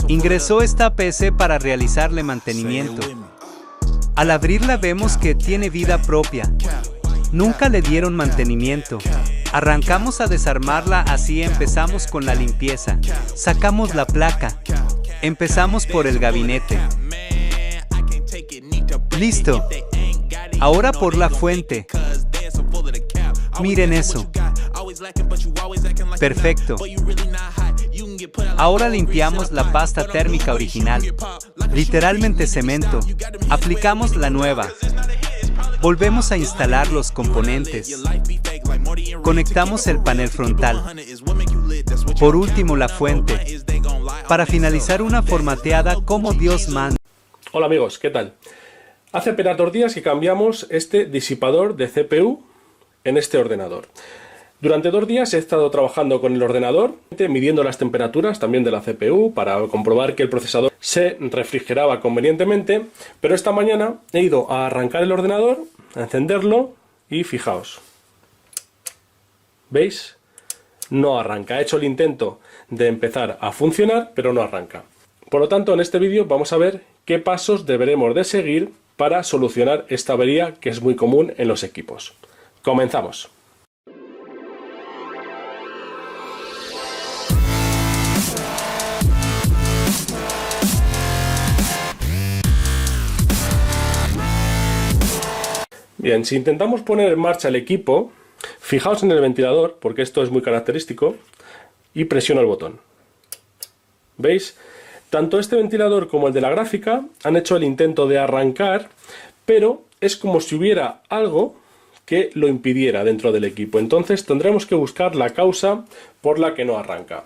Ingresó esta PC para realizarle mantenimiento. Al abrirla vemos que tiene vida propia. Nunca le dieron mantenimiento. Arrancamos a desarmarla, así empezamos con la limpieza. Sacamos la placa. Empezamos por el gabinete. Listo. Ahora por la fuente. Miren eso. Perfecto. Ahora limpiamos la pasta térmica original. Literalmente cemento. Aplicamos la nueva. Volvemos a instalar los componentes. Conectamos el panel frontal. Por último la fuente. Para finalizar una formateada como Dios manda. Hola amigos, ¿qué tal? Hace apenas 2 días que cambiamos este disipador de CPU en este ordenador. Durante 2 días he estado trabajando con el ordenador, midiendo las temperaturas también de la CPU para comprobar que el procesador se refrigeraba convenientemente, pero esta mañana he ido a arrancar el ordenador, a encenderlo y fijaos, ¿veis? No arranca. He hecho el intento de empezar a funcionar, pero no arranca. Por lo tanto, en este vídeo vamos a ver qué pasos deberemos de seguir para solucionar esta avería que es muy común en los equipos. Comenzamos. Bien, si intentamos poner en marcha el equipo, fijaos en el ventilador, porque esto es muy característico, y presiono el botón. ¿Veis? Tanto este ventilador como el de la gráfica han hecho el intento de arrancar, pero es como si hubiera algo que lo impidiera dentro del equipo. Entonces tendremos que buscar la causa por la que no arranca.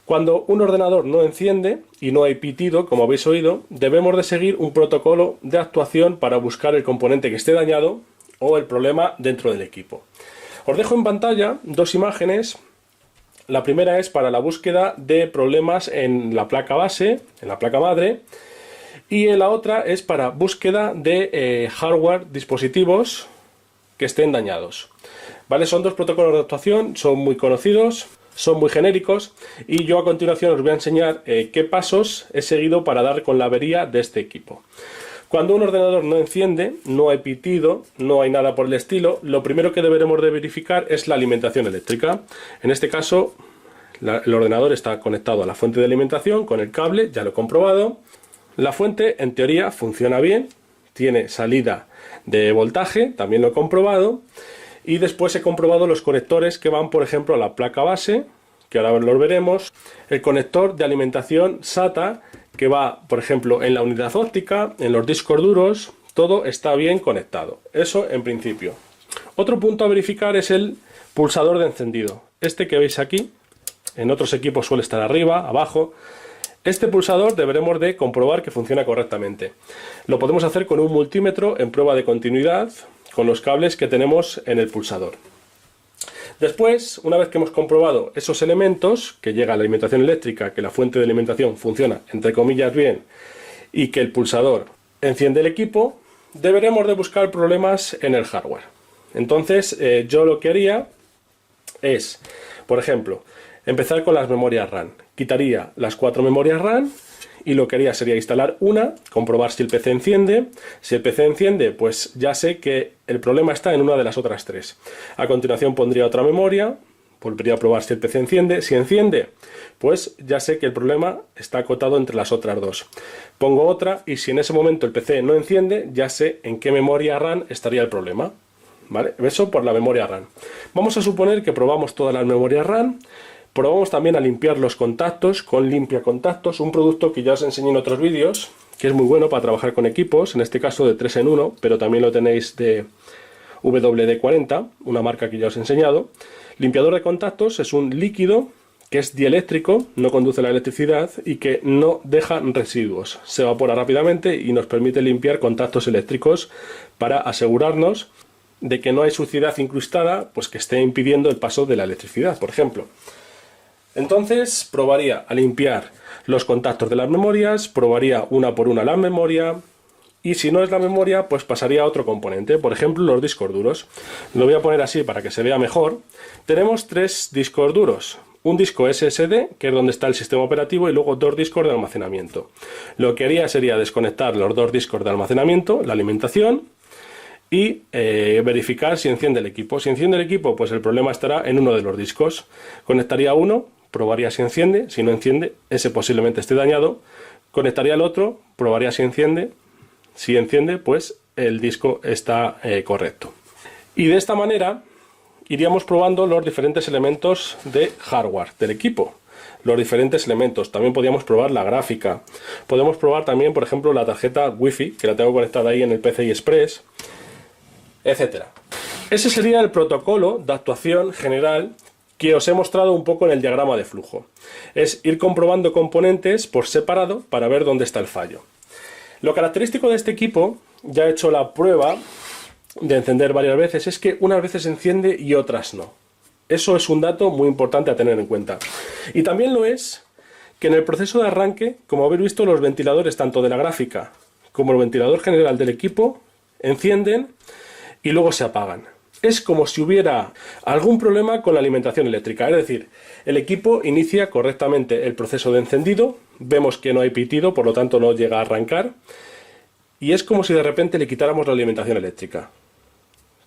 Cuando un ordenador no enciende y no hay pitido, como habéis oído, debemos de seguir un protocolo de actuación para buscar el componente que esté dañado o el problema dentro del equipo. Os dejo en pantalla 2 imágenes. La primera es para la búsqueda de problemas en la placa base, en la placa madre, y la otra es para búsqueda de hardware, dispositivos que estén dañados. ¿Vale? Son 2 protocolos de actuación, son muy conocidos, son muy genéricos, y yo a continuación os voy a enseñar qué pasos he seguido para dar con la avería de este equipo. Cuando un ordenador no enciende, no hay pitido, no hay nada por el estilo, lo primero que deberemos de verificar es la alimentación eléctrica. En este caso, el ordenador está conectado a la fuente de alimentación con el cable, ya lo he comprobado. La fuente, en teoría, funciona bien, tiene salida de voltaje, también lo he comprobado. Y después he comprobado los conectores que van, por ejemplo, a la placa base, que ahora los veremos. El conector de alimentación SATA, que va, por ejemplo, en la unidad óptica, en los discos duros, todo está bien conectado. Eso en principio. Otro punto a verificar es el pulsador de encendido. Este que veis aquí, en otros equipos suele estar arriba, abajo. Este pulsador deberemos de comprobar que funciona correctamente. Lo podemos hacer con un multímetro en prueba de continuidad, con los cables que tenemos en el pulsador. Después, una vez que hemos comprobado esos elementos, que llega la alimentación eléctrica, que la fuente de alimentación funciona entre comillas bien y que el pulsador enciende el equipo, deberemos de buscar problemas en el hardware. Entonces yo lo que haría es, por ejemplo, empezar con las memorias RAM. Quitaría las 4 memorias RAM y lo que haría sería instalar una, comprobar si el PC enciende. Si el PC enciende, pues ya sé que el problema está en una de las otras 3. A continuación pondría otra memoria, volvería a probar si el PC enciende. Si enciende, pues ya sé que el problema está acotado entre las otras 2. Pongo otra y si en ese momento el PC no enciende, ya sé en qué memoria RAM estaría el problema. ¿Vale? Eso por la memoria RAM. Vamos a suponer que probamos todas las memorias RAM. Probamos también a limpiar los contactos con limpia contactos, un producto que ya os enseñé en otros vídeos, que es muy bueno para trabajar con equipos, en este caso de 3 en 1, pero también lo tenéis de WD-40, una marca que ya os he enseñado. Limpiador de contactos es un líquido que es dieléctrico, no conduce la electricidad y que no deja residuos. Se evapora rápidamente y nos permite limpiar contactos eléctricos para asegurarnos de que no hay suciedad incrustada, pues que esté impidiendo el paso de la electricidad, por ejemplo. Entonces probaría a limpiar los contactos de las memorias, probaría una por una la memoria y si no es la memoria pues pasaría a otro componente, por ejemplo los discos duros. Lo voy a poner así para que se vea mejor. Tenemos 3 discos duros, un disco SSD, que es donde está el sistema operativo, y luego 2 discos de almacenamiento. Lo que haría sería desconectar los 2 discos de almacenamiento, la alimentación, y verificar si enciende el equipo. Si enciende el equipo, pues el problema estará en uno de los discos. Conectaría uno, probaría si enciende. Si no enciende, ese posiblemente esté dañado. Conectaría el otro, probaría si enciende. Si enciende, pues el disco está correcto. Y de esta manera iríamos probando los diferentes elementos de hardware del equipo. Los diferentes elementos. También podríamos probar la gráfica. Podemos probar también, por ejemplo, la tarjeta Wi-Fi, que la tengo conectada ahí en el PCI Express, etcétera. Ese sería el protocolo de actuación general que os he mostrado un poco en el diagrama de flujo. Es ir comprobando componentes por separado para ver dónde está el fallo. Lo característico de este equipo, ya he hecho la prueba de encender varias veces, es que unas veces enciende y otras no. Eso es un dato muy importante a tener en cuenta. Y también lo es que en el proceso de arranque, como habéis visto, los ventiladores tanto de la gráfica como el ventilador general del equipo encienden y luego se apagan. Es como si hubiera algún problema con la alimentación eléctrica, es decir, el equipo inicia correctamente el proceso de encendido, vemos que no hay pitido, por lo tanto no llega a arrancar, y es como si de repente le quitáramos la alimentación eléctrica.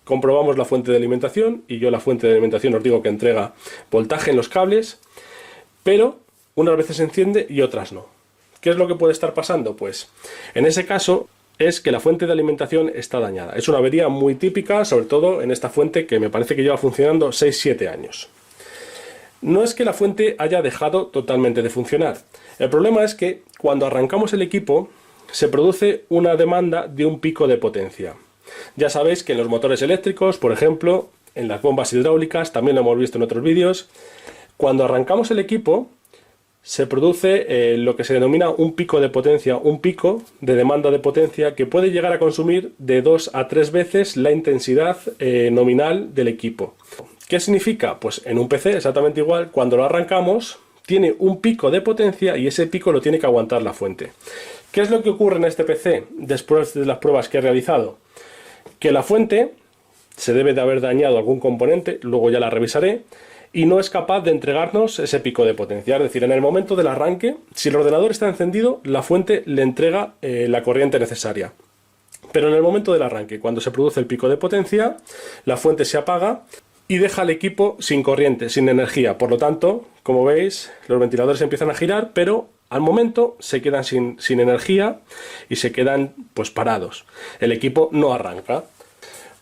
Comprobamos la fuente de alimentación, y yo la fuente de alimentación os digo que entrega voltaje en los cables, pero unas veces enciende y otras no. ¿Qué es lo que puede estar pasando? Pues en ese caso es que la fuente de alimentación está dañada. Es una avería muy típica, sobre todo en esta fuente que me parece que lleva funcionando 6-7 años. No es que la fuente haya dejado totalmente de funcionar. El problema es que cuando arrancamos el equipo se produce una demanda de un pico de potencia. Ya sabéis que en los motores eléctricos, por ejemplo, en las bombas hidráulicas, también lo hemos visto en otros vídeos, cuando arrancamos el equipo se produce lo que se denomina un pico de potencia, un pico de demanda de potencia que puede llegar a consumir de 2 a 3 veces la intensidad nominal del equipo. ¿Qué significa? Pues en un PC exactamente igual, cuando lo arrancamos tiene un pico de potencia y ese pico lo tiene que aguantar la fuente. ¿Qué es lo que ocurre en este PC después de las pruebas que he realizado? Que la fuente se debe de haber dañado algún componente, luego ya la revisaré, y no es capaz de entregarnos ese pico de potencia. Es decir, en el momento del arranque, si el ordenador está encendido, la fuente le entrega la corriente necesaria. Pero en el momento del arranque, cuando se produce el pico de potencia, la fuente se apaga y deja el equipo sin corriente, sin energía. Por lo tanto, como veis, los ventiladores empiezan a girar, pero al momento se quedan sin energía y se quedan pues parados. El equipo no arranca.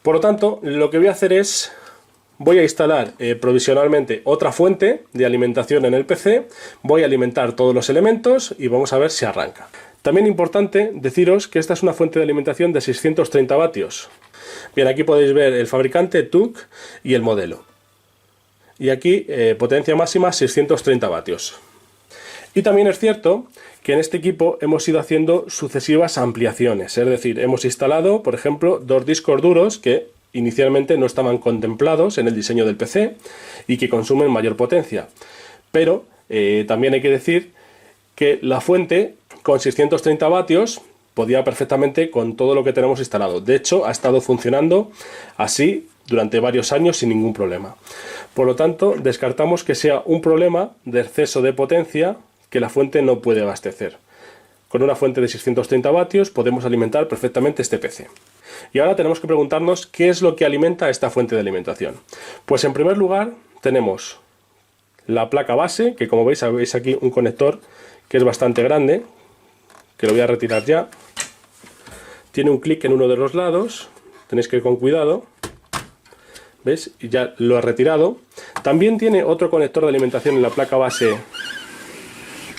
Por lo tanto, lo que voy a hacer es voy a instalar provisionalmente otra fuente de alimentación en el PC, voy a alimentar todos los elementos y vamos a ver si arranca. También importante deciros que esta es una fuente de alimentación de 630 vatios. Bien, aquí podéis ver el fabricante, TUC, y el modelo. Y aquí potencia máxima 630 vatios. Y también es cierto que en este equipo hemos ido haciendo sucesivas ampliaciones, es decir, hemos instalado, por ejemplo, 2 discos duros que inicialmente no estaban contemplados en el diseño del PC y que consumen mayor potencia. Pero también hay que decir que la fuente con 630 vatios podía perfectamente con todo lo que tenemos instalado. De hecho, ha estado funcionando así durante varios años sin ningún problema. Por lo tanto, descartamos que sea un problema de exceso de potencia que la fuente no puede abastecer. Con una fuente de 630 vatios podemos alimentar perfectamente este PC. Y ahora tenemos que preguntarnos qué es lo que alimenta esta fuente de alimentación. Pues en primer lugar tenemos la placa base, que como veis habéis aquí un conector que es bastante grande, que lo voy a retirar ya. Tiene un clic en uno de los lados, tenéis que ir con cuidado. ¿Ves? Y ya lo he retirado. También tiene otro conector de alimentación en la placa base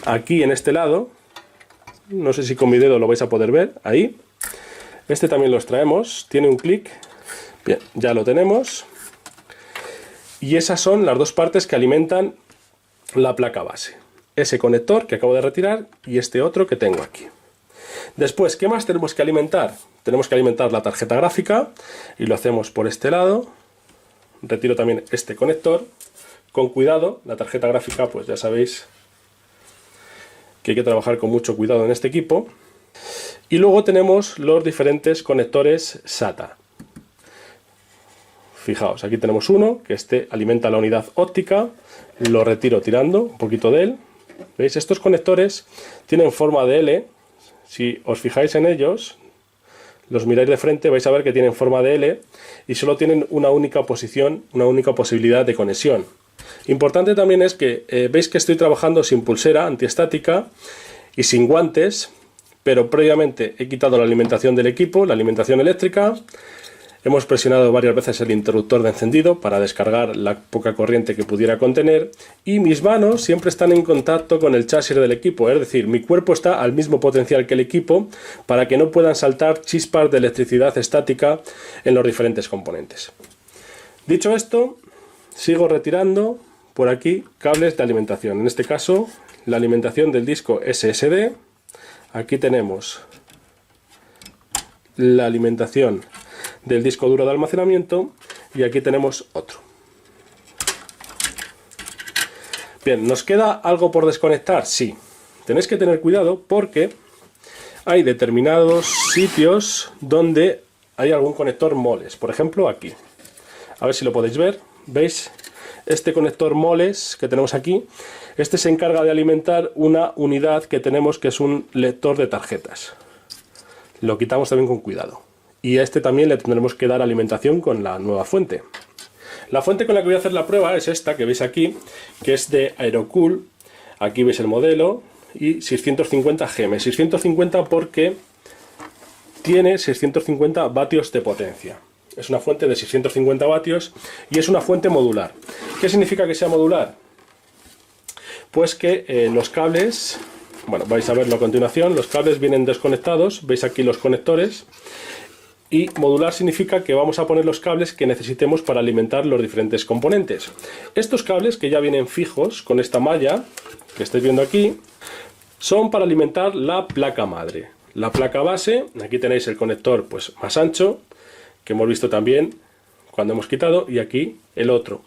aquí en este lado. No sé si con mi dedo lo vais a poder ver, ahí. Este también lo extraemos, tiene un clic. Bien, ya lo tenemos. Y esas son las dos partes que alimentan la placa base. Ese conector que acabo de retirar y este otro que tengo aquí. Después, ¿qué más tenemos que alimentar? Tenemos que alimentar la tarjeta gráfica y lo hacemos por este lado. Retiro también este conector. Con cuidado, la tarjeta gráfica, pues ya sabéis que hay que trabajar con mucho cuidado en este equipo. Y luego tenemos los diferentes conectores SATA. Fijaos, aquí tenemos uno que alimenta la unidad óptica, lo retiro tirando un poquito de él. ¿Veis? Estos conectores tienen forma de L. Si os fijáis en ellos, los miráis de frente, vais a ver que tienen forma de L y solo tienen una única posición, una única posibilidad de conexión. Importante también es que veis que estoy trabajando sin pulsera antiestática y sin guantes, pero previamente he quitado la alimentación del equipo, la alimentación eléctrica. Hemos presionado varias veces el interruptor de encendido para descargar la poca corriente que pudiera contener, y mis manos siempre están en contacto con el chasis del equipo, es decir, mi cuerpo está al mismo potencial que el equipo para que no puedan saltar chispas de electricidad estática en los diferentes componentes. Dicho esto, sigo retirando por aquí cables de alimentación, en este caso la alimentación del disco SSD. Aquí tenemos la alimentación del disco duro de almacenamiento y aquí tenemos otro. Bien, ¿nos queda algo por desconectar? Sí. Tenéis que tener cuidado porque hay determinados sitios donde hay algún conector moles. Por ejemplo, aquí. A ver si lo podéis ver. ¿Veis? Este conector moles que tenemos aquí, este se encarga de alimentar una unidad que tenemos que es un lector de tarjetas. Lo quitamos también con cuidado. Y a este también le tendremos que dar alimentación con la nueva fuente. La fuente con la que voy a hacer la prueba es esta que veis aquí, que es de Aerocool. Aquí veis el modelo y 650 GM. 650 porque tiene 650 vatios de potencia. Es una fuente de 650 vatios y es una fuente modular. ¿Qué significa que sea modular? Pues que los cables, bueno, vais a verlo a continuación, los cables vienen desconectados. Veis aquí los conectores. Y modular significa que vamos a poner los cables que necesitemos para alimentar los diferentes componentes. Estos cables, que ya vienen fijos con esta malla que estáis viendo aquí, son para alimentar la placa madre. La placa base, aquí tenéis el conector pues más ancho, que hemos visto también cuando hemos quitado, y aquí el otro.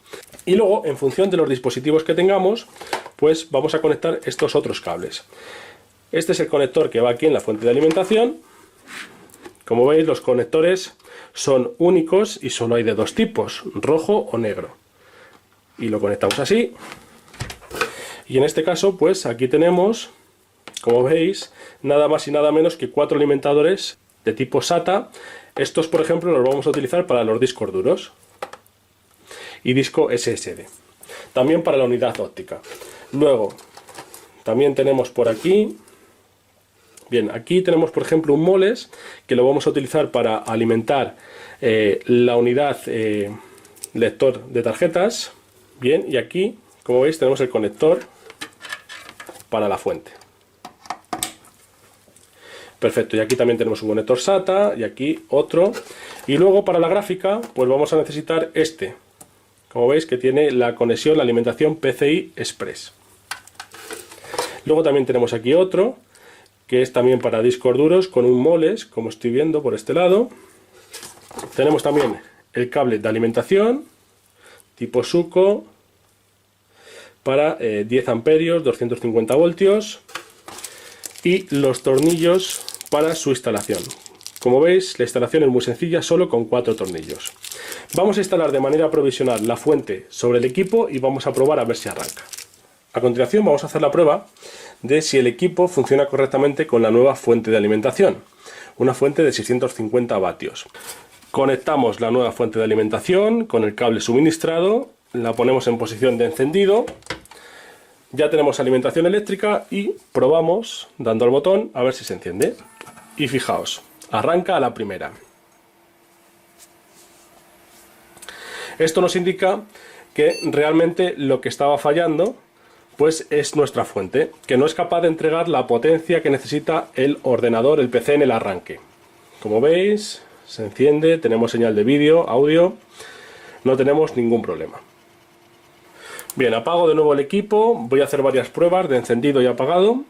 Y luego, en función de los dispositivos que tengamos, pues vamos a conectar estos otros cables. Este es el conector que va aquí en la fuente de alimentación. Como veis, los conectores son únicos y solo hay de dos tipos, rojo o negro. Y lo conectamos así. Y en este caso, pues aquí tenemos, como veis, nada más y nada menos que 4 alimentadores de tipo SATA. Estos, por ejemplo, los vamos a utilizar para los discos duros y disco SSD. También para la unidad óptica. Luego, también tenemos por aquí... Bien, aquí tenemos por ejemplo un moles que lo vamos a utilizar para alimentar la unidad lector de tarjetas. Bien, y aquí, como veis, tenemos el conector para la fuente. Perfecto, y aquí también tenemos un conector SATA y aquí otro. Y luego para la gráfica, pues vamos a necesitar este. Como veis que tiene la conexión, la alimentación PCI Express. Luego también tenemos aquí otro, que es también para discos duros con un moles, como estoy viendo por este lado. Tenemos también el cable de alimentación tipo SUCO para 10 amperios, 250 voltios y los tornillos para su instalación. Como veis, la instalación es muy sencilla, solo con 4 tornillos. Vamos a instalar de manera provisional la fuente sobre el equipo y vamos a probar a ver si arranca. A continuación vamos a hacer la prueba de si el equipo funciona correctamente con la nueva fuente de alimentación, una fuente de 650 vatios. Conectamos la nueva fuente de alimentación con el cable suministrado, la ponemos en posición de encendido, ya tenemos alimentación eléctrica y probamos dando al botón a ver si se enciende. Y fijaos, arranca a la primera. Esto nos indica que realmente lo que estaba fallando pues es nuestra fuente, que no es capaz de entregar la potencia que necesita el ordenador, el PC en el arranque. Como veis, se enciende, tenemos señal de vídeo, audio, no tenemos ningún problema. Bien, apago de nuevo el equipo, voy a hacer varias pruebas de encendido y apagado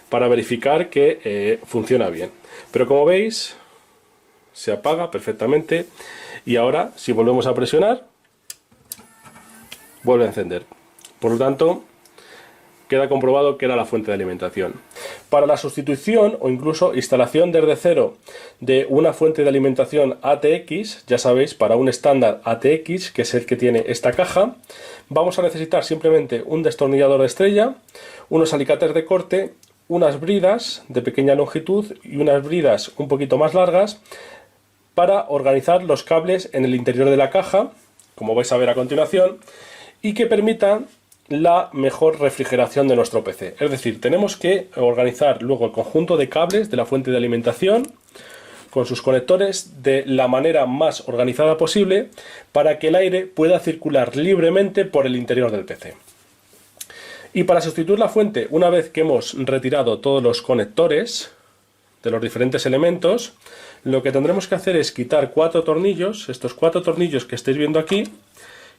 para verificar que funciona bien. Pero como veis, se apaga perfectamente y ahora, si volvemos a presionar, vuelve a encender. Por lo tanto, queda comprobado que era la fuente de alimentación. Para la sustitución o incluso instalación desde cero de una fuente de alimentación ATX, ya sabéis, para un estándar ATX, que es el que tiene esta caja, vamos a necesitar simplemente un destornillador de estrella, unos alicates de corte, unas bridas de pequeña longitud y unas bridas un poquito más largas para organizar los cables en el interior de la caja, como vais a ver a continuación, y que permitan la mejor refrigeración de nuestro PC. Es decir, tenemos que organizar luego el conjunto de cables de la fuente de alimentación con sus conectores de la manera más organizada posible para que el aire pueda circular libremente por el interior del PC. Y para sustituir la fuente, una vez que hemos retirado todos los conectores de los diferentes elementos, lo que tendremos que hacer es quitar 4 tornillos, estos 4 tornillos que estáis viendo aquí,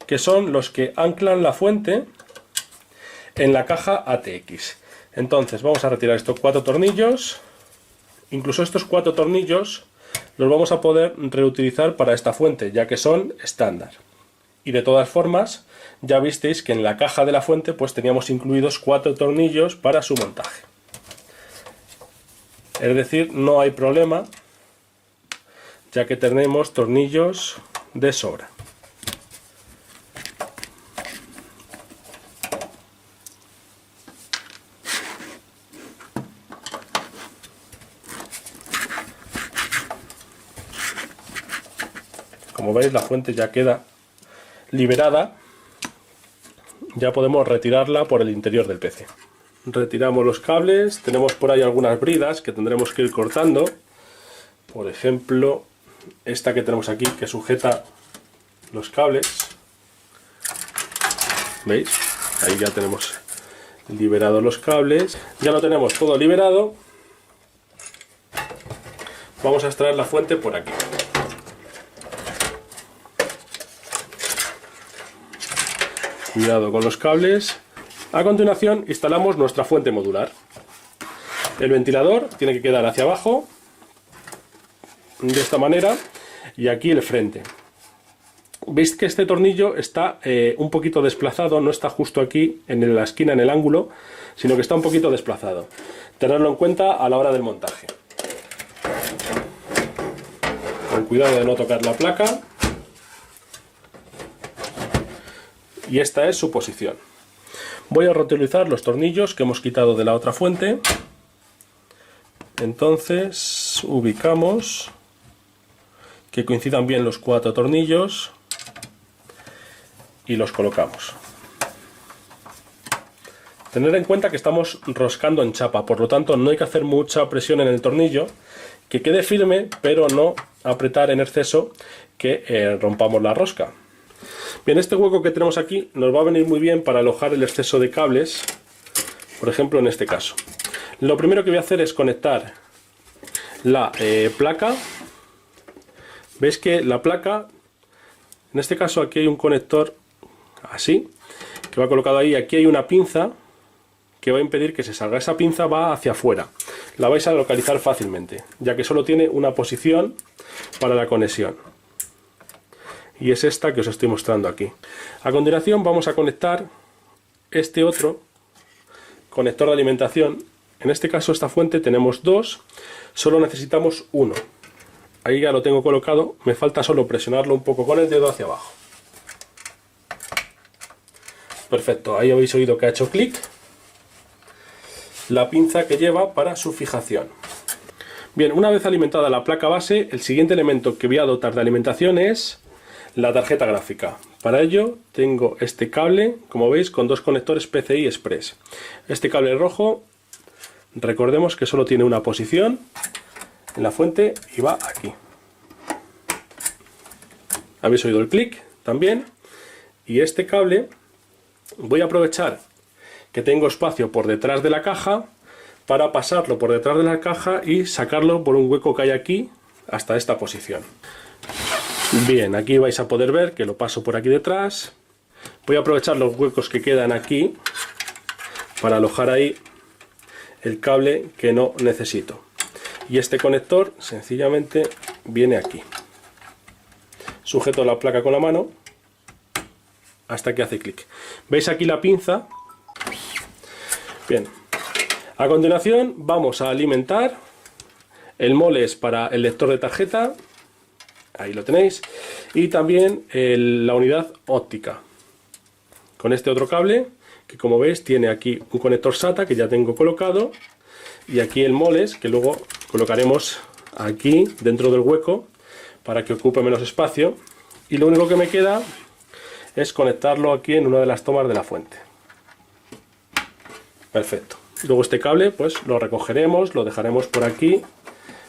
que son los que anclan la fuente en la caja ATX. Entonces vamos a retirar estos 4 tornillos. Incluso estos 4 tornillos los vamos a poder reutilizar para esta fuente, ya que son estándar. Y de todas formas, ya visteis que en la caja de la fuente pues teníamos incluidos 4 tornillos para su montaje. Es decir, no hay problema, ya que tenemos tornillos de sobra. Como veis, la fuente ya queda liberada. Ya podemos retirarla por el interior del PC. Retiramos los cables. Tenemos por ahí algunas bridas que tendremos que ir cortando. Por ejemplo, esta que tenemos aquí que sujeta los cables. ¿Veis? Ahí ya tenemos liberados los cables. Ya lo tenemos todo liberado. Vamos a extraer la fuente por aquí. Cuidado con los cables. A continuación instalamos nuestra fuente modular. El ventilador tiene que quedar hacia abajo, de esta manera, y aquí el frente. Veis que este tornillo está un poquito desplazado, no está justo aquí en la esquina, en el ángulo, sino que está un poquito desplazado. Tenerlo en cuenta a la hora del montaje. Con cuidado de no tocar la placa. Y esta es su posición. Voy a reutilizar los tornillos que hemos quitado de la otra fuente. Entonces ubicamos que coincidan bien los 4 tornillos y los colocamos. Tener en cuenta que estamos roscando en chapa, por lo tanto no hay que hacer mucha presión en el tornillo, que quede firme, pero no apretar en exceso que rompamos la rosca. Bien, este hueco que tenemos aquí nos va a venir muy bien para alojar el exceso de cables, por ejemplo en este caso. Lo primero que voy a hacer es conectar la placa. Veis que la placa, en este caso aquí hay un conector así, que va colocado ahí. Aquí hay una pinza que va a impedir que se salga. Esa pinza va hacia afuera. La vais a localizar fácilmente, ya que solo tiene una posición para la conexión. Y es esta que os estoy mostrando aquí. A continuación vamos a conectar este otro conector de alimentación. En este caso esta fuente tenemos 2, solo necesitamos 1. Ahí ya lo tengo colocado, me falta solo presionarlo un poco con el dedo hacia abajo. Perfecto, ahí habéis oído que ha hecho clic. La pinza que lleva para su fijación. Bien, una vez alimentada la placa base, el siguiente elemento que voy a dotar de alimentación es la tarjeta gráfica. Para ello tengo este cable, como veis, con 2 conectores PCI Express. Este cable rojo, recordemos que solo tiene una posición en la fuente y va aquí. Habéis oído el clic también. Y este cable voy a aprovechar que tengo espacio por detrás de la caja para pasarlo por detrás de la caja y sacarlo por un hueco que hay aquí hasta esta posición. Bien, aquí vais a poder ver que lo paso por aquí detrás. Voy a aprovechar los huecos que quedan aquí para alojar ahí el cable que no necesito. Y este conector sencillamente viene aquí. Sujeto la placa con la mano hasta que hace clic. ¿Veis aquí la pinza? Bien. A continuación vamos a alimentar el moles para el lector de tarjeta, ahí lo tenéis, y también la unidad óptica con este otro cable que, como veis, tiene aquí un conector SATA que ya tengo colocado, y aquí el moles que luego colocaremos aquí dentro del hueco para que ocupe menos espacio, y lo único que me queda es conectarlo aquí en una de las tomas de la fuente. Perfecto. Luego este cable pues lo recogeremos, lo dejaremos por aquí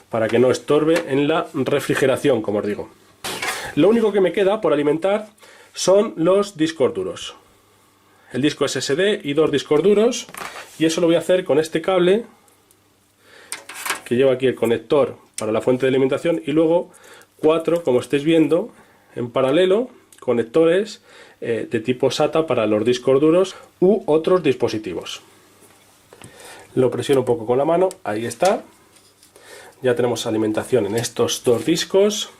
para que no estorbe en la refrigeración, como os digo. Lo único que me queda por alimentar son los discos duros. El disco SSD y 2 discos duros, y eso lo voy a hacer con este cable que lleva aquí el conector para la fuente de alimentación, y luego 4, como estáis viendo, en paralelo, conectores de tipo SATA para los discos duros u otros dispositivos. Lo presiono un poco con la mano, ahí está. Ya tenemos alimentación en estos 2 discos.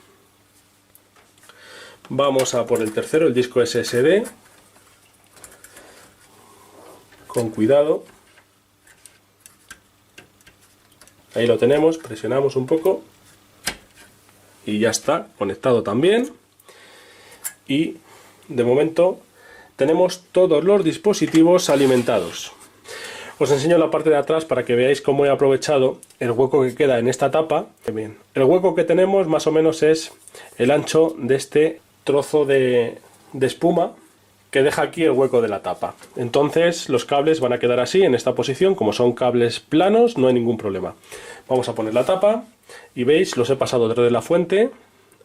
Vamos a por el tercero, el disco SSD. Con cuidado. Ahí lo tenemos, presionamos un poco. Y ya está, conectado también. Y de momento tenemos todos los dispositivos alimentados. Os enseño la parte de atrás para que veáis cómo he aprovechado el hueco que queda en esta tapa. Bien, el hueco que tenemos más o menos es el ancho de este trozo de espuma que deja aquí el hueco de la tapa. Entonces los cables van a quedar así, en esta posición. Como son cables planos, no hay ningún problema. Vamos a poner la tapa y veis, los he pasado desde la fuente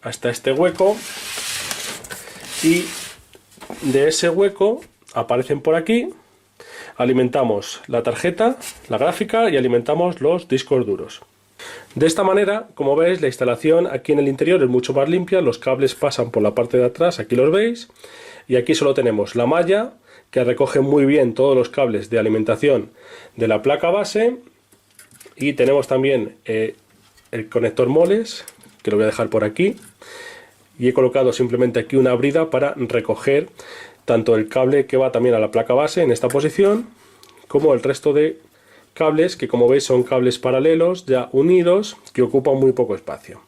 hasta este hueco, y de ese hueco aparecen por aquí. Alimentamos la tarjeta, la gráfica, y alimentamos los discos duros. De esta manera, como veis, la instalación aquí en el interior es mucho más limpia. Los cables pasan por la parte de atrás, aquí los veis, y aquí solo tenemos la malla que recoge muy bien todos los cables de alimentación de la placa base, y tenemos también el conector moles, que lo voy a dejar por aquí, y he colocado simplemente aquí una brida para recoger tanto el cable que va también a la placa base en esta posición, como el resto de cables que, como veis, son cables paralelos ya unidos que ocupan muy poco espacio.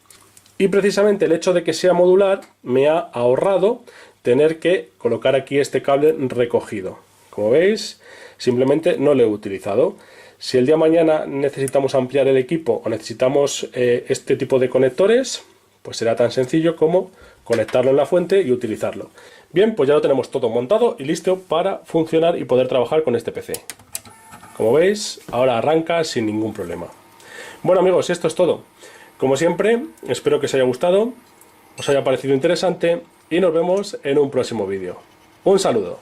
Y precisamente el hecho de que sea modular me ha ahorrado tener que colocar aquí este cable recogido. Como veis, simplemente no lo he utilizado. Si el día de mañana necesitamos ampliar el equipo o necesitamos este tipo de conectores, pues será tan sencillo como conectarlo en la fuente y utilizarlo. Bien, pues ya lo tenemos todo montado y listo para funcionar y poder trabajar con este PC. Como veis, ahora arranca sin ningún problema. Bueno amigos, esto es todo. Como siempre, espero que os haya gustado, os haya parecido interesante, y nos vemos en un próximo vídeo. Un saludo.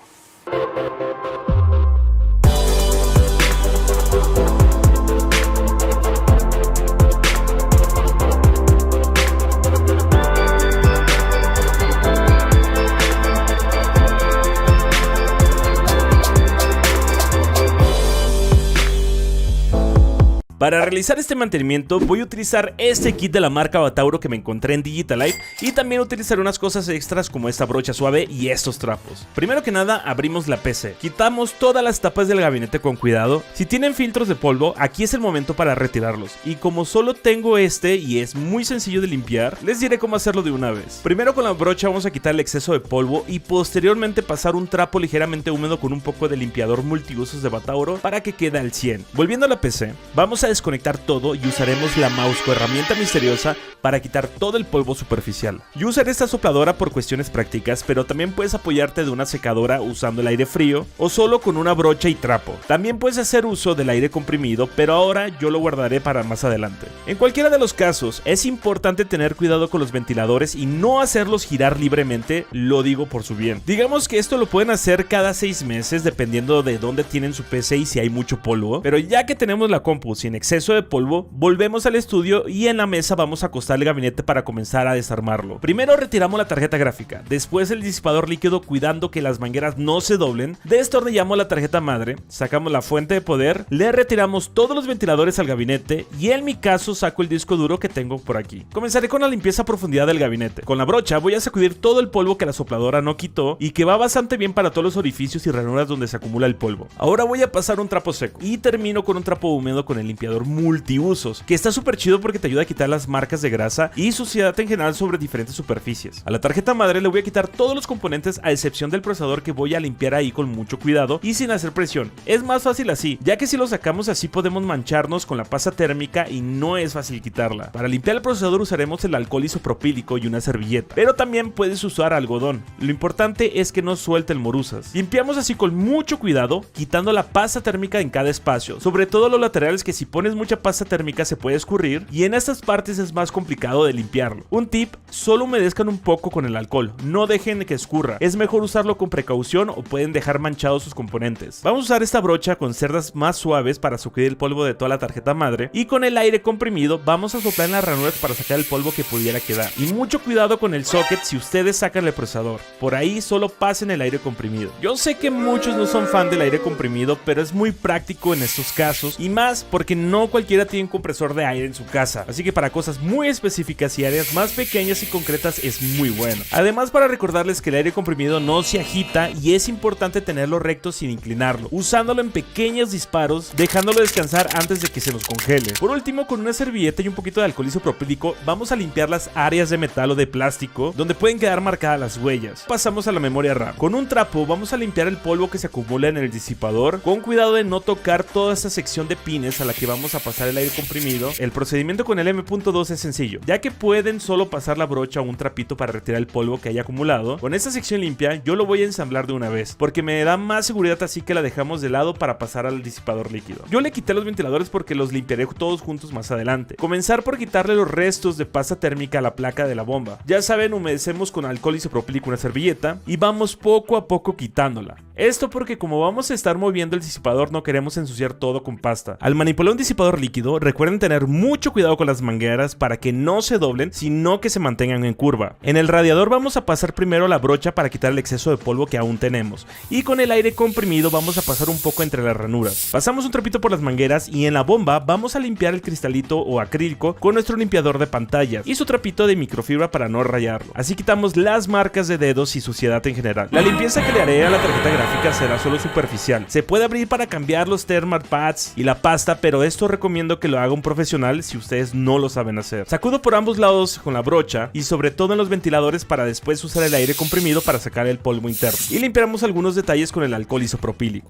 Para realizar este mantenimiento voy a utilizar este kit de la marca Batauro que me encontré en Digitalife, y también utilizaré unas cosas extras como esta brocha suave y estos trapos. Primero que nada, abrimos la PC, quitamos todas las tapas del gabinete con cuidado. Si tienen filtros de polvo, aquí es el momento para retirarlos, y como solo tengo este y es muy sencillo de limpiar, les diré cómo hacerlo de una vez. Primero con la brocha vamos a quitar el exceso de polvo y posteriormente pasar un trapo ligeramente húmedo con un poco de limpiador multiusos de Batauro para que quede al 100. Volviendo a la PC, vamos a desconectar todo y usaremos la mouse como herramienta misteriosa para quitar todo el polvo superficial. Yo usaré esta sopladora por cuestiones prácticas, pero también puedes apoyarte de una secadora usando el aire frío o solo con una brocha y trapo. También puedes hacer uso del aire comprimido, pero ahora yo lo guardaré para más adelante. En cualquiera de los casos, es importante tener cuidado con los ventiladores y no hacerlos girar libremente, lo digo por su bien. Digamos que esto lo pueden hacer cada 6 meses dependiendo de dónde tienen su PC y si hay mucho polvo, pero ya que tenemos la compu sin exceso exceso de polvo, volvemos al estudio y en la mesa vamos a acostar el gabinete para comenzar a desarmarlo. Primero retiramos la tarjeta gráfica, después el disipador líquido cuidando que las mangueras no se doblen, destornillamos la tarjeta madre, sacamos la fuente de poder, le retiramos todos los ventiladores al gabinete y en mi caso saco el disco duro que tengo por aquí. Comenzaré con la limpieza a profundidad del gabinete. Con la brocha voy a sacudir todo el polvo que la sopladora no quitó y que va bastante bien para todos los orificios y ranuras donde se acumula el polvo. Ahora voy a pasar un trapo seco y termino con un trapo húmedo con el limpiador multiusos, que está súper chido porque te ayuda a quitar las marcas de grasa y suciedad en general sobre diferentes superficies. A la tarjeta madre le voy a quitar todos los componentes a excepción del procesador, que voy a limpiar ahí con mucho cuidado y sin hacer presión. Es más fácil así, ya que si lo sacamos así podemos mancharnos con la pasta térmica y no es fácil quitarla. Para limpiar el procesador usaremos el alcohol isopropílico y una servilleta, pero también puedes usar algodón. Lo importante es que no suelte el morusas. Limpiamos así con mucho cuidado, quitando la pasta térmica en cada espacio, sobre todo los laterales, que si pones mucha pasta térmica se puede escurrir y en estas partes es más complicado de limpiarlo. Un tip: solo humedezcan un poco con el alcohol, no dejen que escurra, es mejor usarlo con precaución o pueden dejar manchados sus componentes. Vamos a usar esta brocha con cerdas más suaves para sacudir el polvo de toda la tarjeta madre y con el aire comprimido vamos a soplar en las ranuras para sacar el polvo que pudiera quedar. Y mucho cuidado con el socket si ustedes sacan el procesador, por ahí solo pasen el aire comprimido. Yo sé que muchos no son fan del aire comprimido, pero es muy práctico en estos casos y más porque no cualquiera tiene un compresor de aire en su casa, así que para cosas muy específicas y áreas más pequeñas y concretas es muy bueno. Además, para recordarles que el aire comprimido no se agita y es importante tenerlo recto sin inclinarlo, usándolo en pequeños disparos, dejándolo descansar antes de que se nos congele. Por último, con una servilleta y un poquito de alcohol isopropílico vamos a limpiar las áreas de metal o de plástico donde pueden quedar marcadas las huellas. Pasamos a la memoria RAM. Con un trapo vamos a limpiar el polvo que se acumula en el disipador, con cuidado de no tocar toda esta sección de pines a la que vamos a pasar el aire comprimido. El procedimiento con el M.2 es sencillo, ya que pueden solo pasar la brocha o un trapito para retirar el polvo que haya acumulado. Con esta sección limpia yo lo voy a ensamblar de una vez, porque me da más seguridad, así que la dejamos de lado para pasar al disipador líquido. Yo le quité los ventiladores porque los limpiaré todos juntos más adelante. Comenzar por quitarle los restos de pasta térmica a la placa de la bomba. Ya saben, humedecemos con alcohol isopropílico una servilleta y vamos poco a poco quitándola. Esto porque como vamos a estar moviendo el disipador no queremos ensuciar todo con pasta. Al manipular un disipador líquido recuerden tener mucho cuidado con las mangueras para que no se doblen, sino que se mantengan en curva. En el radiador vamos a pasar primero la brocha para quitar el exceso de polvo que aún tenemos, y con el aire comprimido vamos a pasar un poco entre las ranuras. Pasamos un trapito por las mangueras y en la bomba vamos a limpiar el cristalito o acrílico con nuestro limpiador de pantallas y su trapito de microfibra para no rayarlo. Así quitamos las marcas de dedos y suciedad en general. La limpieza que le haré a la tarjeta gráfica será solo superficial. Se puede abrir para cambiar los thermal pads y la pasta, pero esto recomiendo que lo haga un profesional si ustedes no lo saben hacer. Sacudo por ambos lados con la brocha y sobre todo en los ventiladores para después usar el aire comprimido para sacar el polvo interno. Y limpiamos algunos detalles con el alcohol isopropílico.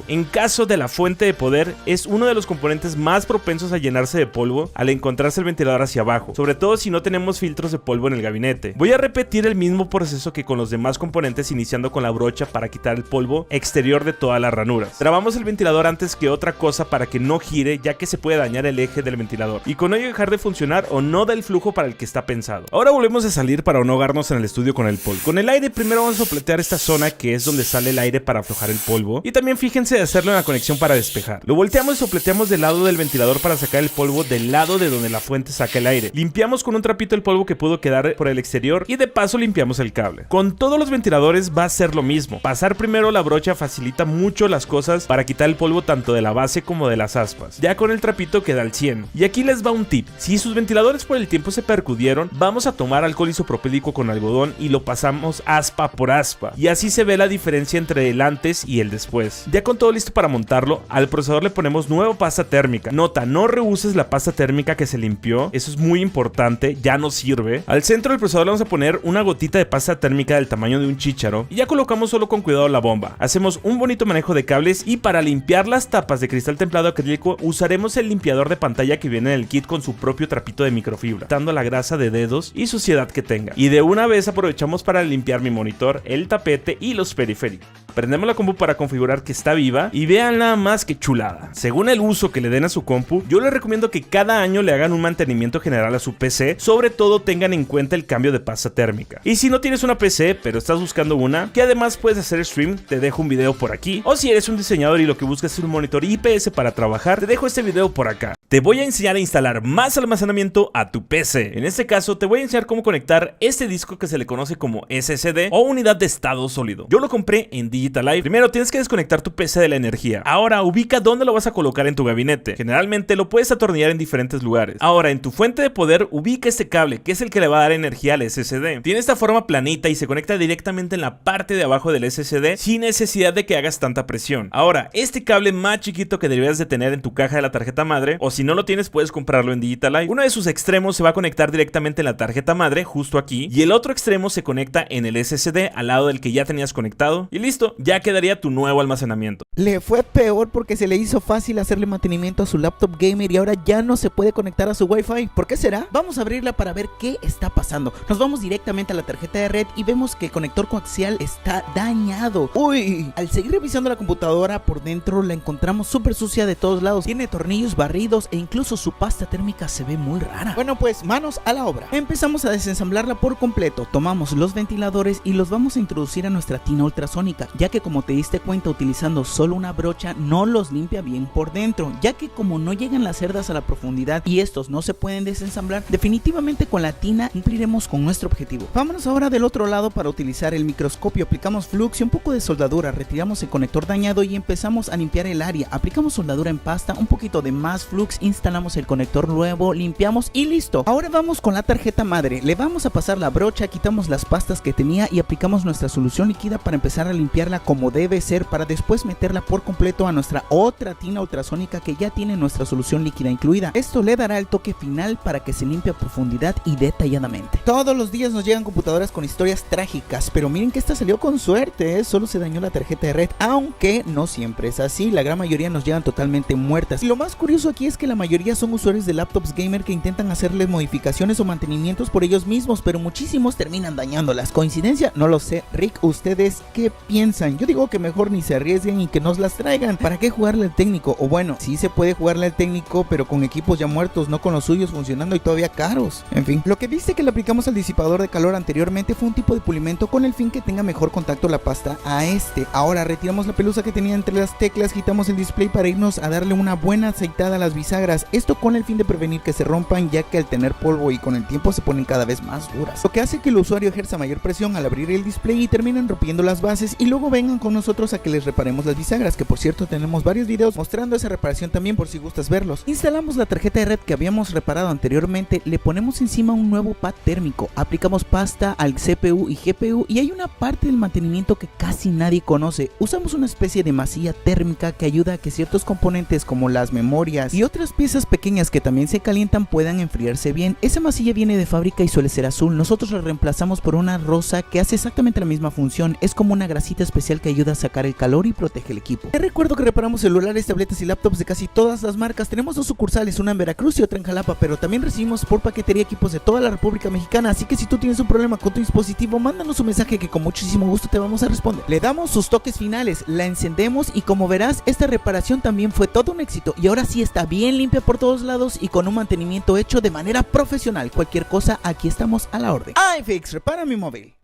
En caso de la fuente de poder, es uno de los componentes más propensos a llenarse de polvo al encontrarse el ventilador hacia abajo, sobre todo si no tenemos filtros de polvo en el gabinete. Voy a repetir el mismo proceso que con los demás componentes, iniciando con la brocha para quitar el polvo exterior de todas las ranuras. Trabamos el ventilador antes que otra cosa para que no gire, ya que se puede dañar el eje del ventilador y con ello dejar de funcionar o no da el flujo para el que está pensado. Ahora volvemos a salir para no ahogarnos en el estudio con el polvo. Con el aire primero vamos a sopletear esta zona que es donde sale el aire para aflojar el polvo, y también fíjense de hacerlo en la conexión para despejar. Lo volteamos y sopleteamos del lado del ventilador para sacar el polvo del lado de donde la fuente saca el aire. Limpiamos con un trapito el polvo que pudo quedar por el exterior y de paso limpiamos el cable. Con todos los ventiladores va a ser lo mismo. Pasar primero la brocha facilita mucho las cosas para quitar el polvo tanto de la base como de las aspas. Ya con el trapito queda al 100. Y aquí les va un tip: si sus ventiladores por el tiempo se percudieron, vamos a tomar alcohol isopropílico con algodón y lo pasamos aspa por aspa, y así se ve la diferencia entre el antes y el después. Ya con todo listo para montarlo, al procesador le ponemos nueva pasta térmica. Nota, no reuses la pasta térmica que se limpió, eso es muy importante, ya no sirve. Al centro del procesador le vamos a poner una gotita de pasta térmica del tamaño de un chícharo y ya colocamos solo con cuidado la bomba. Hacemos un bonito manejo de cables y para limpiar las tapas de cristal templado acrílico usaremos el limpiador de pantalla que viene en el kit con su propio trapito de microfibra, quitando la grasa de dedos y suciedad que tenga. Y de una vez aprovechamos para limpiar mi monitor, el tapete y los periféricos. Prendemos la compu para configurar que está viva y vean nada más que chulada. Según el uso que le den a su compu, yo les recomiendo que cada año le hagan un mantenimiento general a su PC, sobre todo tengan en cuenta el cambio de pasta térmica. Y si no tienes una PC pero estás buscando una, que además puedes hacer stream, te dejo un video por aquí. O si eres un diseñador y lo que buscas es un monitor IPS para trabajar, te dejo este video por acá. Te voy a enseñar a instalar más almacenamiento a tu PC. En este caso te voy a enseñar cómo conectar este disco que se le conoce como SSD o unidad de estado sólido. Yo lo compré en Digital Life. Primero tienes que desconectar tu PC de la energía. Ahora ubica dónde lo vas a colocar en tu gabinete. Generalmente lo puedes atornillar en diferentes lugares. Ahora en tu fuente de poder ubica este cable que es el que le va a dar energía al SSD. Tiene esta forma planita y se conecta directamente en la parte de abajo del SSD sin necesidad de que hagas tanta presión. Ahora este cable más chiquito que deberías de tener en tu caja de la tarjeta madre, o si no lo tienes puedes comprarlo en Digital Life. Uno de sus extremos se va a conectar directamente en la tarjeta madre justo aquí y el otro extremo se conecta en el SSD al lado del que ya tenías conectado y listo, ya quedaría tu nuevo almacenamiento. Le fue peor porque se le hizo fácil hacerle mantenimiento a su laptop gamer y ahora ya no se puede conectar a su Wi-Fi. ¿Por qué será? Vamos a abrirla para ver qué está pasando. Nos vamos directamente a la tarjeta de red y vemos que el conector coaxial está dañado. Uy, al seguir revisando la computadora por dentro la encontramos súper sucia de todos lados. Tiene tornillos barridos e incluso su pasta térmica se ve muy rara. Bueno, pues manos a la obra. Empezamos a desensamblarla por completo. Tomamos los ventiladores y los vamos a introducir a nuestra tina ultrasónica, ya que como te diste cuenta utilizando solo una brocha no los limpia bien por dentro, ya que como no llegan las cerdas a la profundidad y estos no se pueden desensamblar, definitivamente con la tina cumpliremos con nuestro objetivo. Vámonos ahora del otro lado para utilizar el microscopio. Aplicamos flux y un poco de soldadura, retiramos el conector dañado y empezamos a limpiar el área. Aplicamos soldadura en pasta, un poquito de más flux, instalamos el conector nuevo, limpiamos y listo. Ahora vamos con la tarjeta madre, le vamos a pasar la brocha, quitamos las pastas que tenía y aplicamos nuestra solución líquida para empezar a limpiarla como debe ser, para después meterla por completo a nuestra otra tina ultrasónica que ya tiene nuestra solución líquida incluida. Esto le dará el toque final para que se limpie a profundidad y detalladamente. Todos los días nos llegan computadoras con historias trágicas, pero miren que esta salió con suerte, solo se dañó la tarjeta de red, aunque no siempre es así, la gran mayoría nos llegan totalmente muertas. Y lo más curioso aquí es que la mayoría son usuarios de laptops gamer que intentan hacerles modificaciones o mantenimientos por ellos mismos, pero muchísimos terminan dañándolas. ¿Coincidencia? No lo sé. Rick, ¿ustedes qué piensan? Yo digo que mejor ni se arriesguen y que nos las traigan. ¿Para qué jugarle al técnico? O bueno, sí se puede jugarle al técnico, pero con equipos ya muertos, no con los suyos funcionando y todavía caros. En fin, lo que viste que le aplicamos al disipador de calor anteriormente fue un tipo de pulimento con el fin que tenga mejor contacto la pasta a este. Ahora retiramos la pelusa que tenía entre las teclas, quitamos el display para irnos a darle una buena aceitada a las bisagras, esto con el fin de prevenir que se rompan, ya que al tener polvo y con el tiempo se ponen cada vez más duras, lo que hace que el usuario ejerza mayor presión al abrir el display y terminen rompiendo las bases y luego vengan con nosotros a que les reparemos las bisagras, que por cierto tenemos varios videos mostrando esa reparación también por si gustas verlos. Instalamos la tarjeta de red que habíamos reparado anteriormente, le ponemos encima un nuevo pad térmico, aplicamos pasta al CPU y GPU y hay una parte del mantenimiento que casi nadie conoce. Usamos una especie de masilla térmica que ayuda a que ciertos componentes como las memorias y otras piezas pequeñas que también se calientan puedan enfriarse bien. Esa masilla viene de fábrica y suele ser azul, nosotros la reemplazamos por una rosa que hace exactamente la misma función, es como una grasita especial que ayuda a sacar el calor y protege el equipo. Te recuerdo que reparamos celulares, tabletas y laptops de casi todas las marcas, tenemos dos sucursales, una en Veracruz y otra en Jalapa, pero también recibimos por paquetería equipos de toda la República Mexicana, así que si tú tienes un problema con tu dispositivo, mándanos un mensaje que con muchísimo gusto te vamos a responder. Le damos sus toques finales, la encendemos y como verás, esta reparación también fue todo un éxito y ahora sí está bien limpia por todos lados y con un mantenimiento hecho de manera profesional. Cualquier cosa, aquí estamos a la orden. iFix, repara mi móvil.